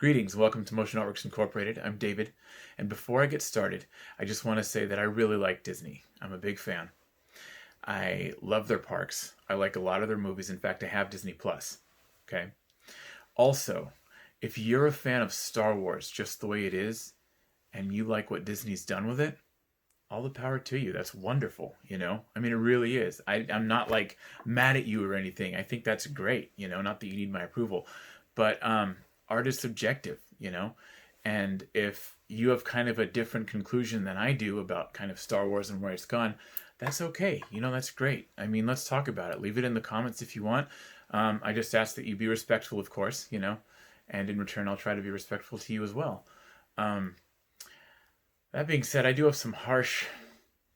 Greetings, welcome to Motion Artworks Incorporated. I'm David, and before I get started, I just want to say that I really like Disney. I'm a big fan. I love their parks. I like a lot of their movies. In fact, I have Disney Plus. Okay. Also, if you're a fan of Star Wars just the way it is, and you like what Disney's done with it, all the power to you. That's wonderful, you know? I mean, it really is. I'm not like mad at you or anything. I think that's great, you know, not that you need my approval. But art is subjective, you know? And if you have kind of a different conclusion than I do about kind of Star Wars and where it's gone, that's okay. You know, that's great. I mean, let's talk about it. Leave it in the comments if you want. I just ask that you be respectful, of course, you know? And in return, I'll try to be respectful to you as well. That being said, I do have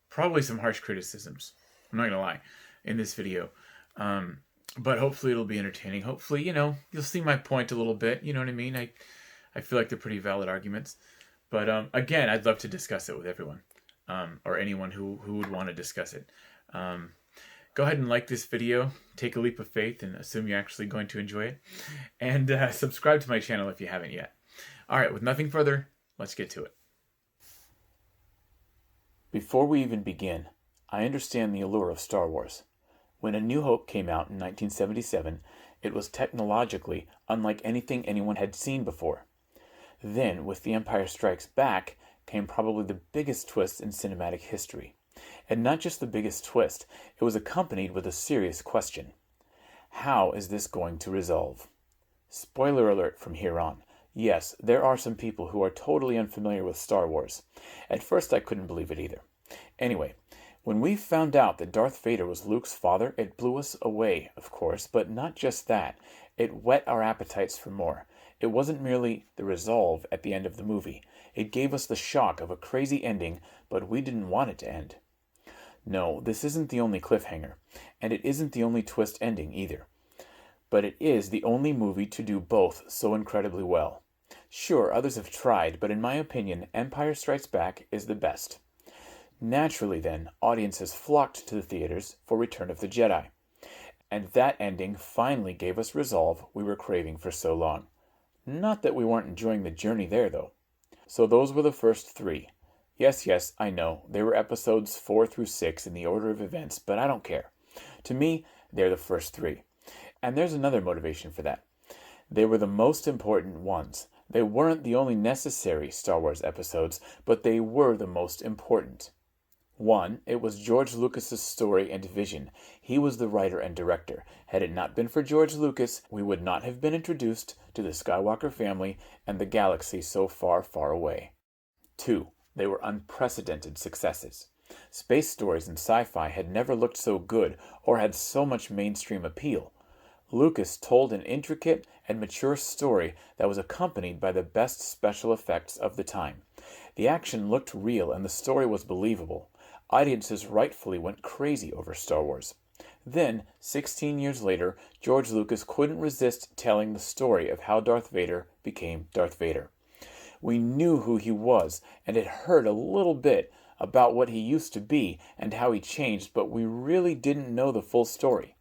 probably some harsh criticisms. I'm not going to lie, in this video. But hopefully it'll be entertaining. Hopefully, you know, you'll see my point a little bit. You know what I mean? I feel like they're pretty valid arguments. But again, I'd love to discuss it with everyone. Or anyone who would want to discuss it. Go ahead and like this video. Take a leap of faith and assume you're actually going to enjoy it. And subscribe to my channel if you haven't yet. All right, with nothing further, let's get to it. Before we even begin, I understand the allure of Star Wars. When A New Hope came out in 1977, it was technologically unlike anything anyone had seen before. Then, with The Empire Strikes Back, came probably the biggest twist in cinematic history. And not just the biggest twist, it was accompanied with a serious question. How is this going to resolve? Spoiler alert from here on. Yes, there are some people who are totally unfamiliar with Star Wars. At first I couldn't believe it either. Anyway, when we found out that Darth Vader was Luke's father, it blew us away, of course, but not just that. It whet our appetites for more. It wasn't merely the resolve at the end of the movie. It gave us the shock of a crazy ending, but we didn't want it to end. No, this isn't the only cliffhanger, and it isn't the only twist ending either. But it is the only movie to do both so incredibly well. Sure, others have tried, but in my opinion, Empire Strikes Back is the best. Naturally then, audiences flocked to the theaters for Return of the Jedi. And that ending finally gave us resolve we were craving for so long. Not that we weren't enjoying the journey there, though. So those were the first three. Yes, I know, they were episodes 4 through 6 in the order of events, but I don't care. To me, they're the first three. And there's another motivation for that. They were the most important ones. They weren't the only necessary Star Wars episodes, but they were the most important. 1. It was George Lucas's story and vision. He was the writer and director. Had it not been for George Lucas, we would not have been introduced to the Skywalker family and the galaxy so far, far away. 2. They were unprecedented successes. Space stories and sci-fi had never looked so good or had so much mainstream appeal. Lucas told an intricate and mature story that was accompanied by the best special effects of the time. The action looked real and the story was believable. Audiences rightfully went crazy over Star Wars. Then, 16 years later, George Lucas couldn't resist telling the story of how Darth Vader became Darth Vader. We knew who he was and had heard a little bit about what he used to be and how he changed, but we really didn't know the full story.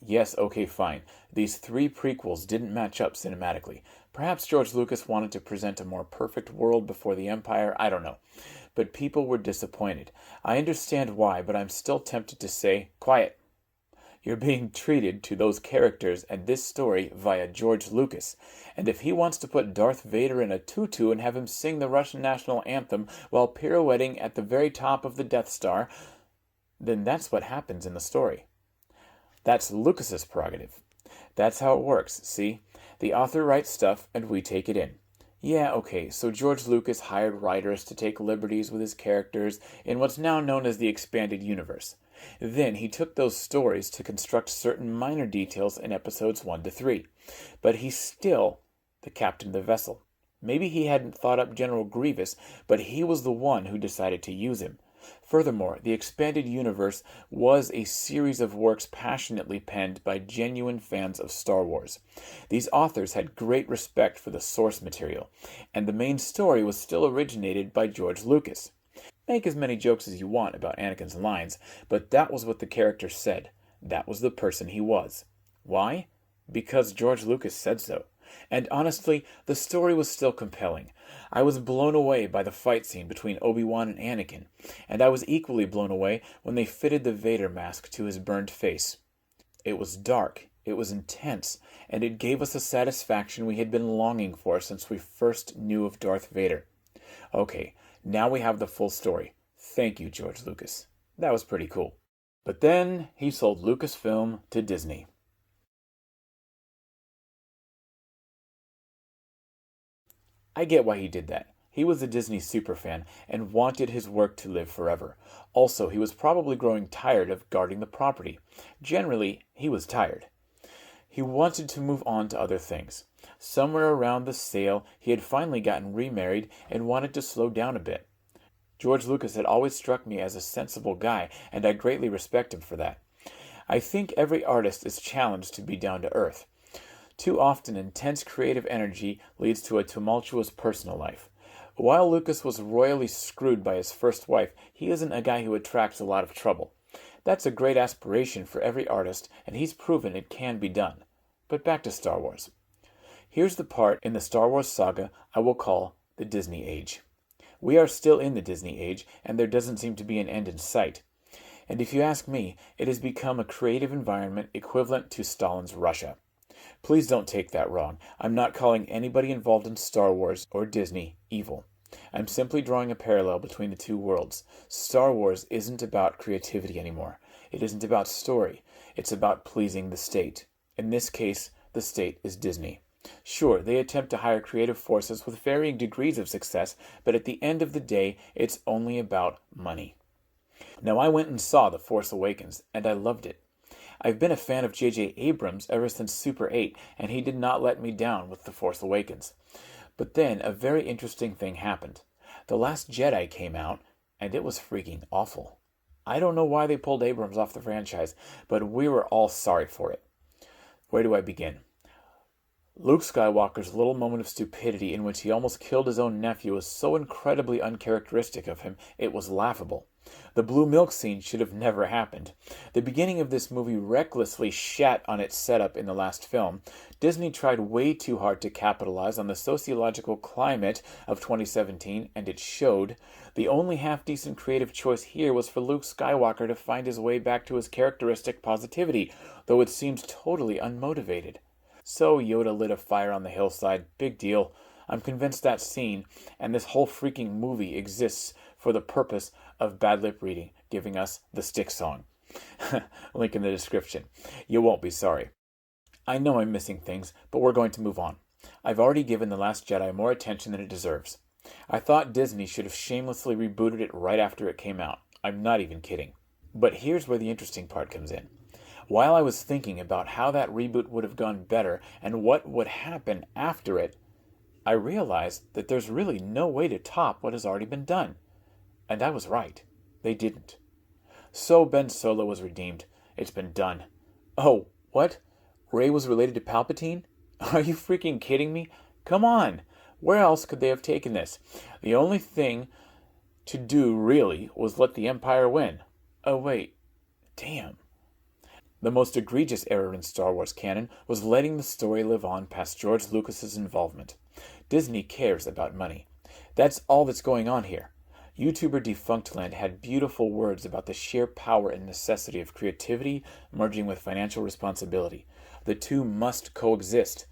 Yes, okay, fine. These 3 prequels didn't match up cinematically. Perhaps George Lucas wanted to present a more perfect world before the Empire, I don't know. But people were disappointed. I understand why, but I'm still tempted to say, quiet. You're being treated to those characters and this story via George Lucas. And if he wants to put Darth Vader in a tutu and have him sing the Russian national anthem while pirouetting at the very top of the Death Star, then that's what happens in the story. That's Lucas's prerogative. That's how it works, see? The author writes stuff and we take it in. Yeah, okay, so George Lucas hired writers to take liberties with his characters in what's now known as the expanded universe. Then he took those stories to construct certain minor details in episodes 1 to 3. But he's still the captain of the vessel. Maybe he hadn't thought up General Grievous, but he was the one who decided to use him. Furthermore, the expanded universe was a series of works passionately penned by genuine fans of Star Wars. These authors had great respect for the source material, and the main story was still originated by George Lucas. Make as many jokes as you want about Anakin's lines, but that was what the character said. That was the person he was. Why? Because George Lucas said so. And honestly, the story was still compelling. I was blown away by the fight scene between Obi-Wan and Anakin, and I was equally blown away when they fitted the Vader mask to his burned face. It was dark, it was intense, and it gave us a satisfaction we had been longing for since we first knew of Darth Vader. Okay, now we have the full story. Thank you, George Lucas. That was pretty cool. But then he sold Lucasfilm to Disney. I get why he did that. He was a Disney superfan and wanted his work to live forever. Also, he was probably growing tired of guarding the property. Generally, he was tired. He wanted to move on to other things. Somewhere around the sale, he had finally gotten remarried and wanted to slow down a bit. George Lucas had always struck me as a sensible guy, and I greatly respect him for that. I think every artist is challenged to be down to earth. Too often, intense creative energy leads to a tumultuous personal life. While Lucas was royally screwed by his first wife, he isn't a guy who attracts a lot of trouble. That's a great aspiration for every artist, and he's proven it can be done. But back to Star Wars. Here's the part in the Star Wars saga I will call the Disney Age. We are still in the Disney Age, and there doesn't seem to be an end in sight. And if you ask me, it has become a creative environment equivalent to Stalin's Russia. Please don't take that wrong. I'm not calling anybody involved in Star Wars or Disney evil. I'm simply drawing a parallel between the two worlds. Star Wars isn't about creativity anymore. It isn't about story. It's about pleasing the state. In this case, the state is Disney. Sure, they attempt to hire creative forces with varying degrees of success, but at the end of the day, it's only about money. Now, I went and saw The Force Awakens, and I loved it. I've been a fan of J.J. Abrams ever since Super 8, and he did not let me down with The Force Awakens. But then, a very interesting thing happened. The Last Jedi came out, and it was freaking awful. I don't know why they pulled Abrams off the franchise, but we were all sorry for it. Where do I begin? Luke Skywalker's little moment of stupidity in which he almost killed his own nephew was so incredibly uncharacteristic of him, it was laughable. The blue milk scene should have never happened. The beginning of this movie recklessly shat on its setup in the last film. Disney tried way too hard to capitalize on the sociological climate of 2017, and it showed. The only half-decent creative choice here was for Luke Skywalker to find his way back to his characteristic positivity, though it seems totally unmotivated. So Yoda lit a fire on the hillside. Big deal. I'm convinced that scene and this whole freaking movie exists for the purpose of bad lip reading, giving us the stick song. Link in the description. You won't be sorry. I know I'm missing things, but we're going to move on. I've already given The Last Jedi more attention than it deserves. I thought Disney should have shamelessly rebooted it right after it came out. I'm not even kidding. But here's where the interesting part comes in. While I was thinking about how that reboot would have gone better and what would happen after it, I realized that there's really no way to top what has already been done. And I was right. They didn't. So Ben Solo was redeemed. It's been done. Oh, what? Rey was related to Palpatine? Are you freaking kidding me? Come on! Where else could they have taken this? The only thing to do, really, was let the Empire win. Oh, wait. Damn. The most egregious error in Star Wars canon was letting the story live on past George Lucas's involvement. Disney cares about money. That's all that's going on here. YouTuber Defunctland had beautiful words about the sheer power and necessity of creativity merging with financial responsibility. The two must coexist.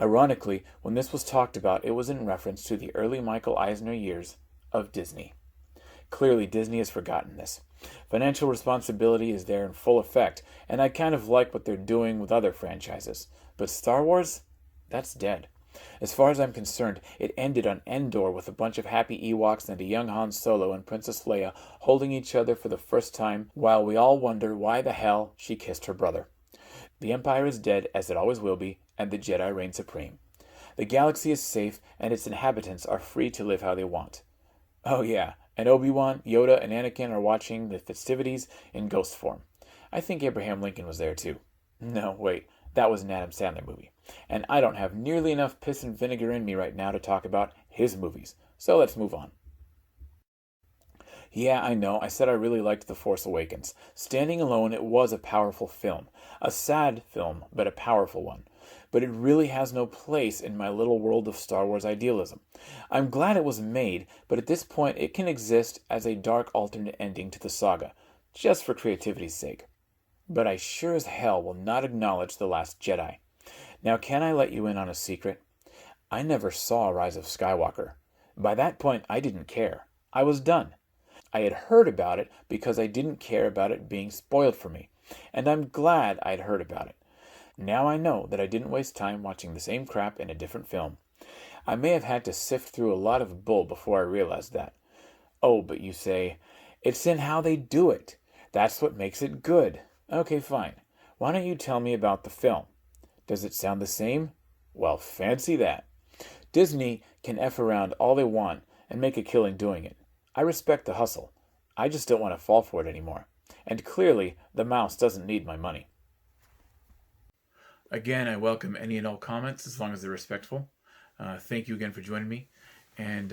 Ironically, when this was talked about, it was in reference to the early Michael Eisner years of Disney. Clearly, Disney has forgotten this. Financial responsibility is there in full effect, and I kind of like what they're doing with other franchises. But Star Wars? That's dead. As far as I'm concerned, it ended on Endor with a bunch of happy Ewoks and a young Han Solo and Princess Leia holding each other for the first time, while we all wonder why the hell she kissed her brother. The Empire is dead, as it always will be, and the Jedi reign supreme. The galaxy is safe, and its inhabitants are free to live how they want. Oh yeah, and Obi-Wan, Yoda, and Anakin are watching the festivities in ghost form. I think Abraham Lincoln was there too. No, wait, that was an Adam Sandler movie. And I don't have nearly enough piss and vinegar in me right now to talk about his movies. So let's move on. Yeah, I know, I said I really liked The Force Awakens. Standing alone, it was a powerful film. A sad film, but a powerful one. but it really has no place in my little world of Star Wars idealism. I'm glad it was made, but at this point it can exist as a dark alternate ending to the saga, just for creativity's sake. But I sure as hell will not acknowledge The Last Jedi. Now, can I let you in on a secret? I never saw Rise of Skywalker. By that point, I didn't care. I was done. I had heard about it because I didn't care about it being spoiled for me, and I'm glad I'd heard about it. Now I know that I didn't waste time watching the same crap in a different film. I may have had to sift through a lot of bull before I realized that. Oh, but you say, it's in how they do it. That's what makes it good. Okay, fine. Why don't you tell me about the film? Does it sound the same? Well, fancy that. Disney can F around all they want and make a killing doing it. I respect the hustle. I just don't want to fall for it anymore. And clearly, the mouse doesn't need my money. Again, I welcome any and all comments as long as they're respectful. Thank you again for joining me. And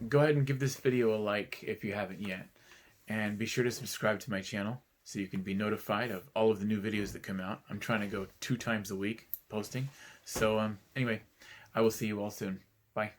go ahead and give this video a like if you haven't yet. And be sure to subscribe to my channel so you can be notified of all of the new videos that come out. I'm trying to go 2 times a week posting. So anyway, I will see you all soon. Bye.